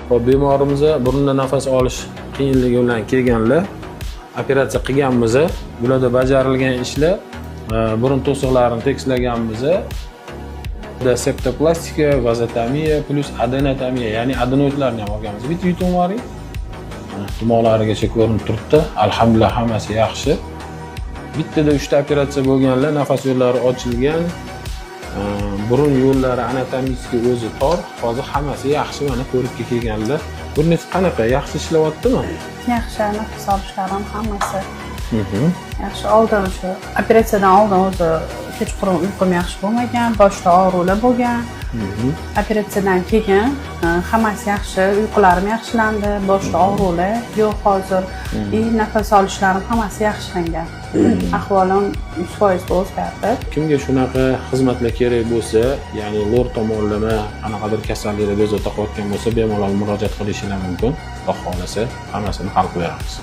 Hop, bemorimiz burunda nafas olish qiyinligi bilan kelganlar, operatsiya qilganmiz. Bularda bajarilgan ishlar, burun to'siqlarini tekislaganmiz. Septoplastika, vazotomiya plus adenotomiya, ya'ni adenoidlarni ham olganmiz. Bitta yutum boring. Tumoqlarigacha ko'rinib turibdi. Alhamdulillah hammasi yaxshi. Bittada 3 ta operatsiya bo'lganlar, nafas yo'llari ochilgan. Burun yo'llari anatomik o'zi tor. Hozir hammasi yaxshi, mana ko'rikka kelganlar. Burningiz qanaqa? Yaxshi ishlayaptimi? Yaxshi, nafas olishlarim hammasi. Yaxshi, oldin shu operatsiyadan oldin o'zi kechqurun uyqum yaxshi bo'lmagan, boshda og'riqlar bo'lgan. Operatsiyadan keyin hammasi yaxshi, uyqularim yaxshilandi, boshda og'riqlar yo'q hozir. Nafas olishlarim hammasi yaxshilangan. Ahvolim 100% o'zgardi. Kimga shunaqa xizmatlar kerak bo'lsa, ya'ni lor tomonlama qanaqadir kasalliklar bezovta qilayotgan bo'lsa, bemalol murojaat qilishingiz mumkin. Xudo xolasa, hammasini hal qilib beramiz.